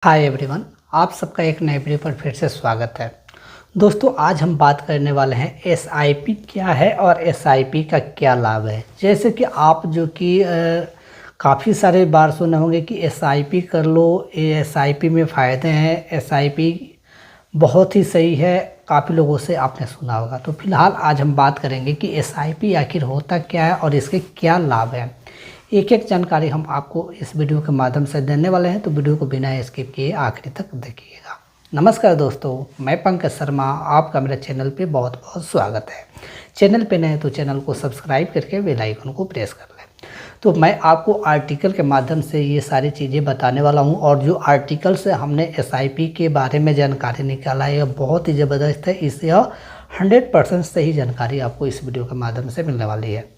Hi everyone, आप सबका एक नए वीडियो पर फिर से स्वागत है। दोस्तों, आज हम बात करने वाले हैं एसआईपी क्या है और एसआईपी का क्या लाभ है। जैसे कि आप जो कि काफ़ी सारे बार सुने होंगे कि एसआईपी कर लो, एसआईपी में फ़ायदे हैं, एसआईपी बहुत ही सही है। काफ़ी लोगों से आपने सुना होगा। तो फिलहाल आज हम बात करेंगे कि एसआईपी आखिर होता क्या है और इसके क्या लाभ हैं। एक एक जानकारी हम आपको इस वीडियो के माध्यम से देने वाले हैं, तो वीडियो को बिना स्किप किए आखिरी तक देखिएगा। नमस्कार दोस्तों, मैं पंकज शर्मा, आपका मेरे चैनल पे बहुत बहुत स्वागत है। चैनल पे नए तो चैनल को सब्सक्राइब करके बेल आइकन को प्रेस कर लें। तो मैं आपको आर्टिकल के माध्यम से ये सारी चीज़ें बताने वाला हूँ, और जो आर्टिकल से हमने एसआईपी के बारे में जानकारी निकाला है यह बहुत ही ज़बरदस्त है। इससे 100% सही जानकारी आपको इस वीडियो के माध्यम से मिलने वाली है।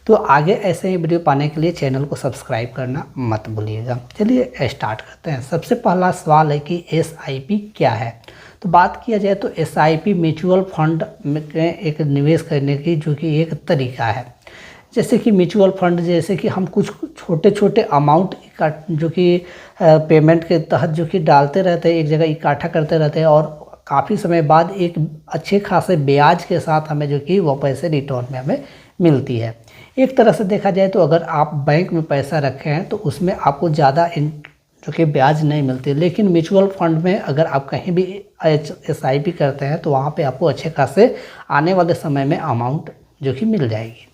तो आगे ऐसे ही वीडियो पाने के लिए चैनल को सब्सक्राइब करना मत भूलिएगा। चलिए स्टार्ट करते हैं। सबसे पहला सवाल है कि एसआईपी क्या है। तो बात किया जाए तो एसआईपी म्यूचुअल फंड में एक निवेश करने की जो कि एक तरीका है। जैसे कि म्यूचुअल फंड, जैसे कि हम कुछ छोटे छोटे अमाउंट जो कि पेमेंट के तहत जो कि डालते रहते हैं, एक जगह इकट्ठा करते रहते हैं, और काफ़ी समय बाद एक अच्छे खासे ब्याज के साथ हमें जो कि वो पैसे रिटर्न में हमें मिलती है। एक तरह से देखा जाए तो अगर आप बैंक में पैसा रखे हैं तो उसमें आपको ज़्यादा जो कि ब्याज नहीं मिलती, लेकिन म्यूचुअल फंड में अगर आप कहीं भी एसआईपी करते हैं तो वहाँ पे आपको अच्छे खासे आने वाले समय में अमाउंट जो कि मिल जाएगी।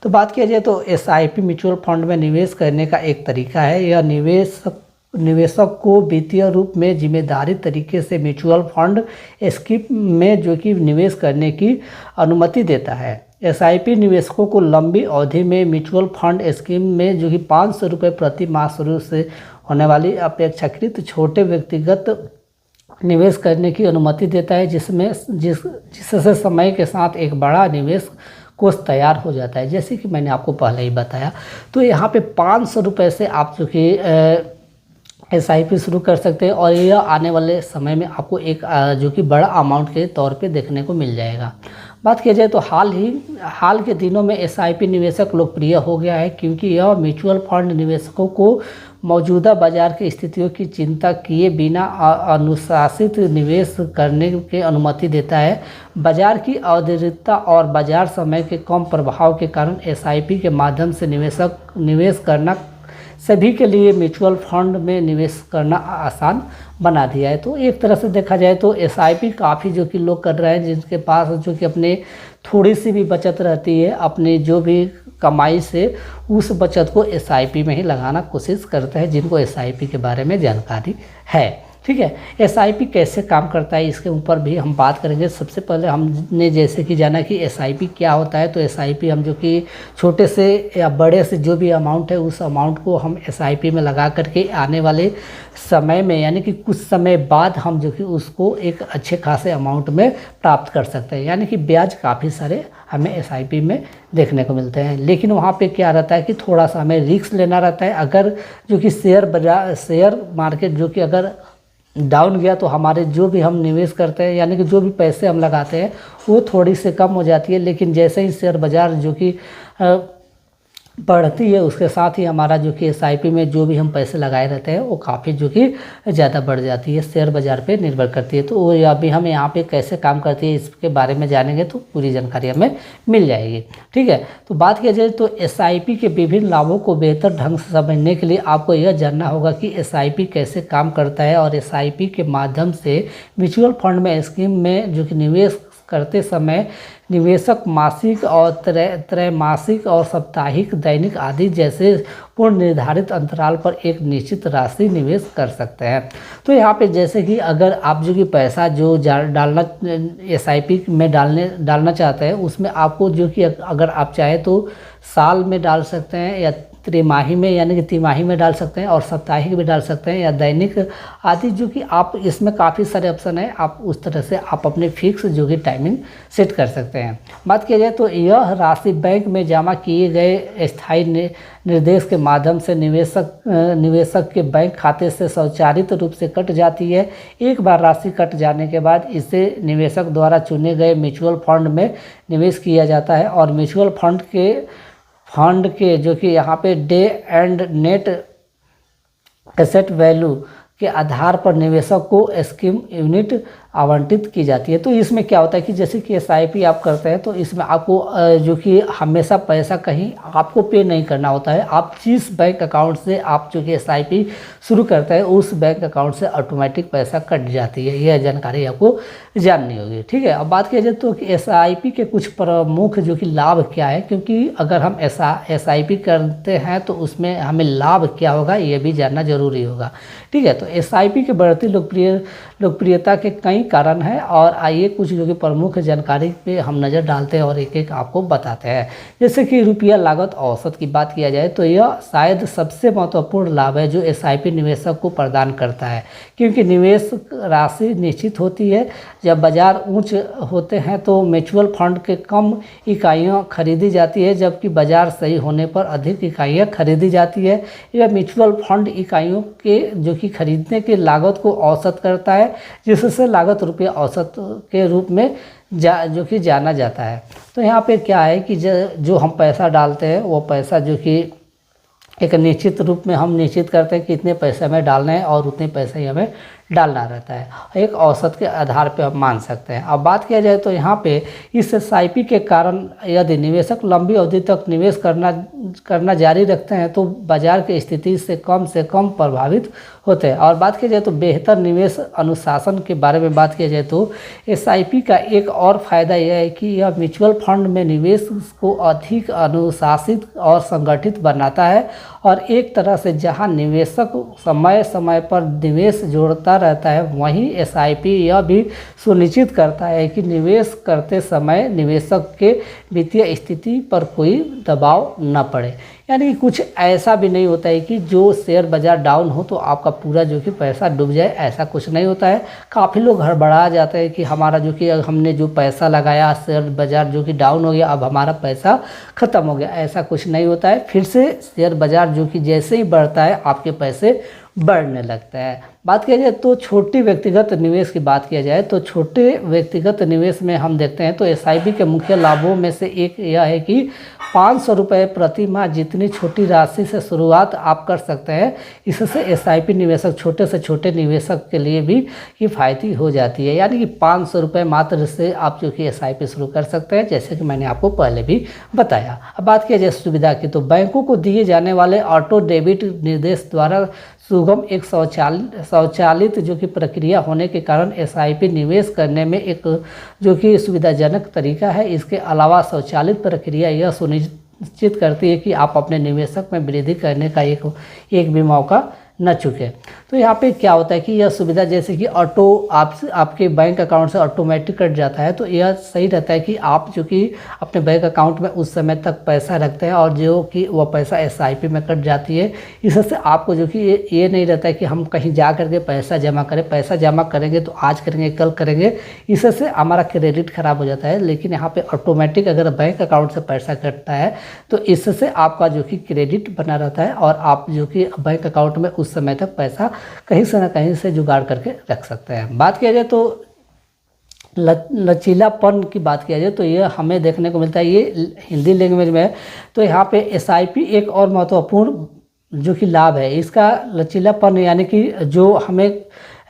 तो बात किया जाए तो एसआईपी म्यूचुअल फंड में निवेश करने का एक तरीका है। यह निवेशक को वित्तीय रूप में जिम्मेदारी तरीके से म्यूचुअल फंड स्कीम में जो कि निवेश करने की अनुमति देता है। एसआईपी निवेशकों को लंबी अवधि में म्यूचुअल फंड स्कीम में जो कि 500 रुपये प्रति माह शुरू से होने वाली अपेक्षाकृत छोटे व्यक्तिगत निवेश करने की अनुमति देता है, जिससे समय के साथ एक बड़ा निवेश कोष तैयार हो जाता है। जैसे कि मैंने आपको पहले ही बताया, तो यहाँ पे 500 रुपये से आप जो कि एसआईपी शुरू कर सकते हैं, और यह आने वाले समय में आपको एक जो कि बड़ा अमाउंट के तौर पे देखने को मिल जाएगा। बात किया जाए तो हाल के दिनों में एसआईपी निवेशक लोकप्रिय हो गया है, क्योंकि यह म्यूचुअल फंड निवेशकों को मौजूदा बाजार की स्थितियों की चिंता किए बिना अनुशासित निवेश करने की अनुमति देता है। बाजार की अनिश्चितता और बाजार समय के कम प्रभाव के कारण एसआईपी के माध्यम से निवेश करना सभी के लिए म्यूचुअल फंड में निवेश करना आसान बना दिया है। तो एक तरह से देखा जाए तो एसआईपी काफ़ी जो कि लोग कर रहे हैं, जिनके पास जो कि अपने थोड़ी सी भी बचत रहती है, अपनी जो भी कमाई से उस बचत को एसआईपी में ही लगाना कोशिश करते हैं, जिनको एसआईपी के बारे में जानकारी है। ठीक है, एसआईपी कैसे काम करता है इसके ऊपर भी हम बात करेंगे। सबसे पहले हमने जैसे कि जाना कि एसआईपी क्या होता है, तो एसआईपी हम जो कि छोटे से या बड़े से जो भी अमाउंट है उस अमाउंट को हम एसआईपी में लगा करके आने वाले समय में, यानी कि कुछ समय बाद हम जो कि उसको एक अच्छे खासे अमाउंट में प्राप्त कर सकते हैं। यानी कि ब्याज काफ़ी सारे हमें एसआईपी में देखने को मिलते हैं, लेकिन वहाँ पे क्या रहता है कि थोड़ा सा हमें रिस्क लेना रहता है। अगर जो कि शेयर मार्केट जो कि अगर डाउन गया तो हमारे जो भी हम निवेश करते हैं, यानी कि जो भी पैसे हम लगाते हैं वो थोड़ी से कम हो जाती है, लेकिन जैसे ही शेयर बाज़ार जो कि बढ़ती है उसके साथ ही हमारा जो कि एसआईपी में जो भी हम पैसे लगाए रहते हैं वो काफ़ी जो कि ज़्यादा बढ़ जाती है, शेयर बाज़ार पे निर्भर करती है। तो वो अभी हम यहाँ पे कैसे काम करती है इसके बारे में जानेंगे तो पूरी जानकारी हमें मिल जाएगी। ठीक है, तो बात किया जाए तो एसआईपी के विभिन्न लाभों को बेहतर ढंग से समझने के लिए आपको यह जानना होगा कि एसआईपी कैसे काम करता है, और एसआईपी के माध्यम से म्यूचुअल फंड में स्कीम में जो कि निवेश करते समय निवेशक मासिक और त्रैमासिक और साप्ताहिक, दैनिक आदि जैसे पूर्व निर्धारित अंतराल पर एक निश्चित राशि निवेश कर सकते हैं। तो यहाँ पे जैसे कि अगर आप जो कि पैसा जो डालना एसआईपी में डालना चाहते हैं, उसमें आपको जो कि अगर आप चाहे तो साल में डाल सकते हैं, या त्रिमाही में यानी कि तिमाही में डाल सकते हैं, और साप्ताहिक भी डाल सकते हैं, या दैनिक आदि, जो कि आप इसमें काफ़ी सारे ऑप्शन है। आप उस तरह से आप अपने फिक्स जो कि टाइमिंग सेट कर सकते हैं। बात किया जाए तो यह राशि बैंक में जमा किए गए स्थायी निर्देश के माध्यम से निवेशक के बैंक खाते से स्वचालित रूप से कट जाती है। एक बार राशि कट जाने के बाद इसे निवेशक द्वारा चुने गए म्यूचुअल फंड में निवेश किया जाता है, और म्यूचुअल फंड के जो कि यहाँ पे day and net asset value के आधार पर निवेशक को स्कीम यूनिट आवंटित की जाती है। तो इसमें क्या होता है कि जैसे कि एसआईपी आप करते हैं तो इसमें आपको जो कि हमेशा पैसा कहीं आपको पे नहीं करना होता है। आप जिस बैंक अकाउंट से आप जो कि एसआईपी शुरू करते हैं उस बैंक अकाउंट से ऑटोमेटिक पैसा कट जाती है। यह जानकारी आपको जाननी होगी, ठीक है। अब बात किया जाए तो एसआईपी के कुछ प्रमुख जो कि लाभ क्या है, क्योंकि अगर हम एसआईपी करते हैं तो उसमें हमें लाभ क्या होगा ये भी जानना जरूरी होगा, ठीक है। तो एसआईपी के बढ़ती लोकप्रियता के कई कारण हैं और आइए कुछ जो कि प्रमुख जानकारी पे हम नज़र डालते हैं और एक एक आपको बताते हैं। जैसे कि रुपया लागत औसत की बात किया जाए तो यह शायद सबसे महत्वपूर्ण लाभ है जो एसआईपी निवेशक को प्रदान करता है, क्योंकि निवेश राशि निश्चित होती है। जब बाजार उच्च होते हैं तो म्यूचुअल फंड के कम इकाइयाँ खरीदी जाती है, जबकि बाजार सही होने पर अधिक इकाइयाँ खरीदी जाती है। यह म्यूचुअल फंड इकाइयों के जो कि खरीदने की लागत को औसत करता है, जिससे लागत रुपया औसत के रूप में जो कि जाना जाता है। तो यहाँ पे क्या है कि जो हम पैसा डालते हैं वो पैसा जो कि एक निश्चित रूप में हम निश्चित करते हैं कि इतने पैसे हमें डालने हैं और उतने पैसे ही हमें डालना रहता है। एक औसत के आधार पे हम मान सकते हैं। अब बात किया जाए तो यहाँ पे इस एसआईपी के कारण यदि निवेशक लंबी अवधि तक निवेश करना जारी रखते हैं तो बाजार की स्थिति से कम प्रभावित होते हैं। और बात की जाए तो बेहतर निवेश अनुशासन के बारे में बात किया जाए तो एसआईपी का एक और फायदा यह है कि यह म्यूचुअल फंड में निवेश को अधिक अनुशासित और संगठित बनाता है। और एक तरह से जहां निवेशक समय समय पर निवेश जोड़ता रहता है, वहीं एसआईपी यह भी सुनिश्चित करता है कि निवेश करते समय निवेशक के वित्तीय स्थिति पर कोई दबाव न पड़े। यानी कि कुछ ऐसा भी नहीं होता है कि जो शेयर बाज़ार डाउन हो तो आपका पूरा जो कि पैसा डूब जाए, ऐसा कुछ नहीं होता है। काफ़ी लोग हड़बड़ा जाते हैं कि हमारा जो कि हमने जो पैसा लगाया शेयर बाज़ार जो कि डाउन हो गया, अब हमारा पैसा ख़त्म हो गया, ऐसा कुछ नहीं होता है। फिर से शेयर बाज़ार जो कि जैसे ही बढ़ता है आपके पैसे बढ़ने लगता है। बात किया जाए तो छोटी व्यक्तिगत निवेश की बात किया जाए तो छोटे व्यक्तिगत निवेश में हम देखते हैं तो एसआईपी के मुख्य लाभों में से एक यह है कि 500 रुपये प्रति माह जितनी छोटी राशि से शुरुआत आप कर सकते हैं। इससे एसआईपी निवेशक छोटे से छोटे निवेशक के लिए भी किफ़ायती हो जाती है। यानी कि 500 रुपये मात्र से आप जो कि एसआईपी शुरू कर सकते हैं, जैसे कि मैंने आपको पहले भी बताया। अब बात किया जाए सुविधा की तो बैंकों को दिए जाने वाले ऑटो डेबिट निर्देश द्वारा सुगम एक स्वचालित जो कि प्रक्रिया होने के कारण एसआईपी निवेश करने में एक जो कि सुविधाजनक तरीका है। इसके अलावा स्वचालित प्रक्रिया यह सुनिश्चित करती है कि आप अपने निवेशक में वृद्धि करने का एक भी मौका न चुके। तो यहाँ पे क्या होता है कि यह सुविधा जैसे कि ऑटो आपके बैंक अकाउंट से ऑटोमेटिक कट जाता है, तो यह सही रहता है कि आप जो कि अपने बैंक अकाउंट में उस समय तक पैसा रखते हैं और जो कि वह पैसा एसआईपी में कट जाती है। इससे आपको जो कि ये नहीं रहता है कि हम कहीं जा करके पैसा जमा करें, पैसा जमा करेंगे तो आज करेंगे कल करेंगे, इससे हमारा क्रेडिट ख़राब हो जाता है। लेकिन यहाँ पर ऑटोमेटिक अगर बैंक अकाउंट से पैसा कटता है तो इससे आपका जो कि क्रेडिट बना रहता है और आप जो कि बैंक अकाउंट में उस समय तक पैसा कहीं से ना कहीं से जुगाड़ करके रख सकते हैं। बात किया जाए तो लचीलापन की बात किया जाए तो ये हमें देखने को मिलता है, ये हिंदी लैंग्वेज में है। तो यहाँ पे एसआईपी एक और महत्वपूर्ण जो कि लाभ है इसका लचीलापन, यानी कि जो हमें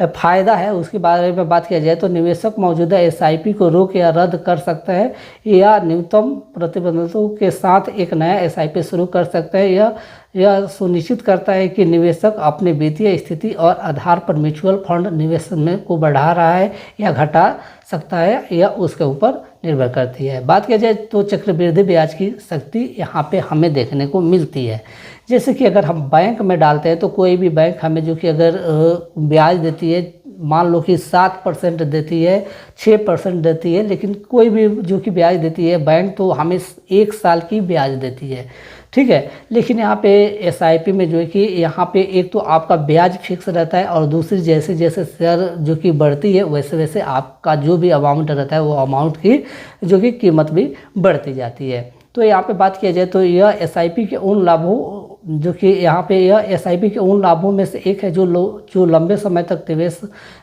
फ़ायदा है उसके बारे में बात किया जाए तो निवेशक मौजूदा एसआईपी को रोक या रद्द कर सकते हैं या न्यूनतम प्रतिबंधों के साथ एक नया एसआईपी शुरू कर सकते हैं। यह सुनिश्चित करता है कि निवेशक अपनी वित्तीय स्थिति और आधार पर म्यूचुअल फंड निवेश में को बढ़ा रहा है या घटा सकता है या उसके ऊपर निर्भर करती है। बात किया जाए तो चक्रवृद्धि ब्याज की शक्ति यहाँ पे हमें देखने को मिलती है। जैसे कि अगर हम बैंक में डालते हैं तो कोई भी बैंक हमें जो कि अगर ब्याज देती है, मान लो कि 7% देती है, 6% देती है, लेकिन कोई भी जो कि ब्याज देती है बैंक तो हमें 1 साल की ब्याज देती है, ठीक है। लेकिन यहाँ पे एसआईपी में जो है कि यहाँ पे एक तो आपका ब्याज फिक्स रहता है और दूसरी जैसे जैसे शेयर जो कि बढ़ती है वैसे वैसे आपका जो भी अमाउंट रहता है वो अमाउंट की जो कि कीमत भी बढ़ती जाती है। तो यहाँ पे बात किया जाए तो यह एसआईपी के उन लाभों जो कि यहाँ पे यह एसआईपी के उन लाभों में से एक है जो लंबे समय तक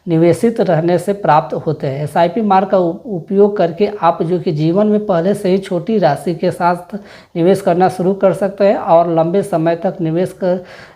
निवेशित रहने से प्राप्त होते हैं। एसआईपी मार्ग का उपयोग करके आप जो कि जीवन में पहले से ही छोटी राशि के साथ निवेश करना शुरू कर सकते हैं और लंबे समय तक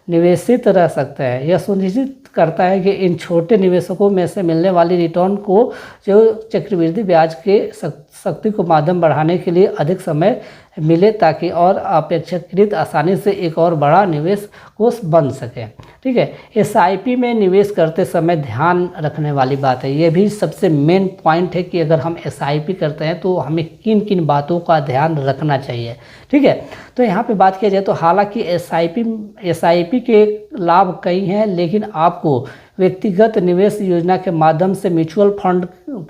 निवेशित रह सकते हैं। यह सुनिश्चित करता है कि इन छोटे निवेशकों में से मिलने वाली रिटर्न को जो चक्रवृद्धि ब्याज के शक्ति को माध्यम बढ़ाने के लिए अधिक समय मिले, ताकि और अपेक्षाकृत आसानी से एक और बड़ा निवेश कोष बन सके। ठीक है, एसआईपी में निवेश करते समय ध्यान रखने वाली बात है, ये भी सबसे मेन पॉइंट है कि अगर हम एसआईपी करते हैं तो हमें किन किन बातों का ध्यान रखना चाहिए। ठीक है, तो यहाँ पे बात किया जाए तो हालांकि एसआईपी के लाभ कई हैं, लेकिन आपको व्यक्तिगत निवेश योजना के माध्यम से म्यूचुअल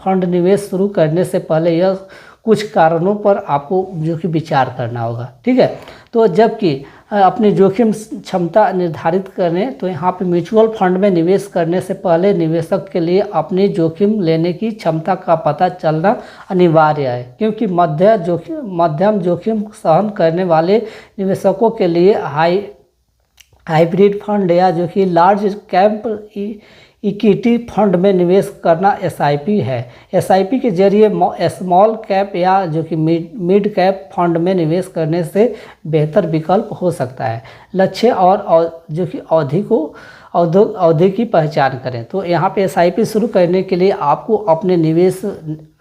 फंड निवेश शुरू करने से पहले यह कुछ कारणों पर आपको जो कि विचार करना होगा। ठीक है, तो जबकि अपनी जोखिम क्षमता निर्धारित करें तो यहाँ पे म्यूचुअल फंड में निवेश करने से पहले निवेशक के लिए अपनी जोखिम लेने की क्षमता का पता चलना अनिवार्य है, क्योंकि मध्यम जोखिम सहन करने वाले निवेशकों के लिए हाइब्रिड फंड या जो कि लार्ज कैप इक्विटी फंड में निवेश करना एसआईपी है। एसआईपी के जरिए स्मॉल कैप या जो कि मिड कैप फंड में निवेश करने से बेहतर विकल्प हो सकता है। लक्ष्य और जो कि अवधि की पहचान करें। तो यहाँ पे एसआईपी शुरू करने के लिए आपको अपने निवेश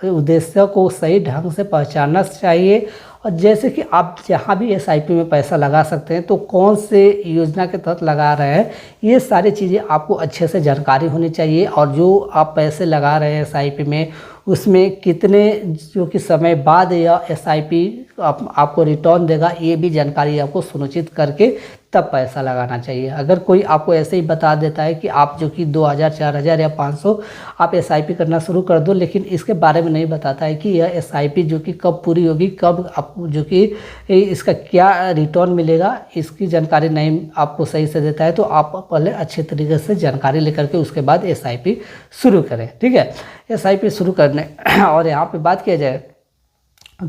उद्देश्य को सही ढंग से पहचानना चाहिए, और जैसे कि आप जहाँ भी एसआईपी में पैसा लगा सकते हैं तो कौन से योजना के तहत लगा रहे हैं, ये सारी चीज़ें आपको अच्छे से जानकारी होनी चाहिए। और जो आप पैसे लगा रहे हैं एसआईपी में, उसमें कितने जो कि समय बाद यह एसआईपी आपको रिटर्न देगा, ये भी जानकारी आपको सुनिश्चित करके तब पैसा लगाना चाहिए। अगर कोई आपको ऐसे ही बता देता है कि आप जो कि 2000, 4000 या 500 आप एसआईपी करना शुरू कर दो, लेकिन इसके बारे में नहीं बताता है कि यह एसआईपी जो कि कब पूरी होगी, कब आपको जो कि इसका क्या रिटर्न मिलेगा, इसकी जानकारी नहीं आपको सही से देता है, तो आप पहले अच्छे तरीके से जानकारी लेकर के उसके बाद एसआईपी शुरू करें। ठीक है, एसआईपी शुरू करने और यहाँ पे बात किया जाए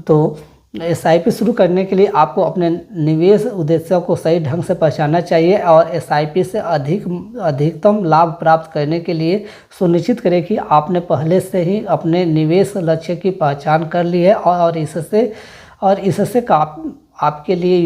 तो एसआईपी शुरू करने के लिए आपको अपने निवेश उद्देश्यों को सही ढंग से पहचानना चाहिए, और एसआईपी से अधिकतम लाभ प्राप्त करने के लिए सुनिश्चित करें कि आपने पहले से ही अपने निवेश लक्ष्य की पहचान कर ली है, और इससे आपके लिए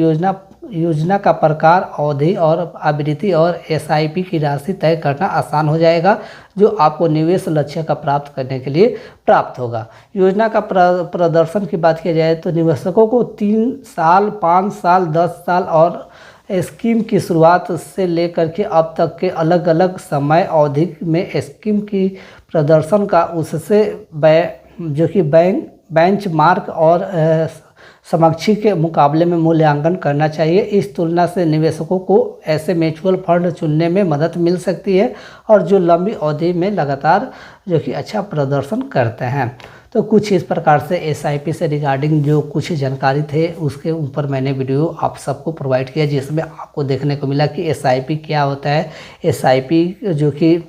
योजना का प्रकार, अवधि और आवृत्ति और एसआईपी की राशि तय करना आसान हो जाएगा, जो आपको निवेश लक्ष्य का प्राप्त करने के लिए प्राप्त होगा। योजना का प्रदर्शन की बात की जाए तो निवेशकों को 3 साल, 5 साल, 10 साल और स्कीम की शुरुआत से लेकर के अब तक के अलग अलग समय अवधि में स्कीम की प्रदर्शन का उससे जो कि बेंचमार्क और समकक्षी के मुकाबले में मूल्यांकन करना चाहिए। इस तुलना से निवेशकों को ऐसे म्यूचुअल फंड चुनने में मदद मिल सकती है और जो लंबी अवधि में लगातार जो कि अच्छा प्रदर्शन करते हैं। तो कुछ इस प्रकार से एसआईपी से रिगार्डिंग जो कुछ जानकारी थे उसके ऊपर मैंने वीडियो आप सबको प्रोवाइड किया, जिसमें आपको देखने को मिला कि एसआईपी क्या होता है, एसआईपी जो कि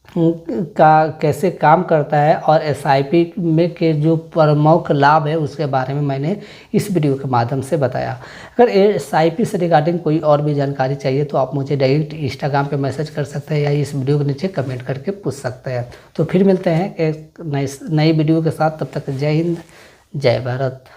का कैसे काम करता है, और एसआईपी में के जो प्रमुख लाभ है उसके बारे में मैंने इस वीडियो के माध्यम से बताया। अगर एसआईपी से रिगार्डिंग कोई और भी जानकारी चाहिए तो आप मुझे डायरेक्ट इंस्टाग्राम पे मैसेज कर सकते हैं या इस वीडियो के नीचे कमेंट करके पूछ सकते हैं। तो फिर मिलते हैं एक नई वीडियो के साथ, तब तक जय हिंद, जय भारत।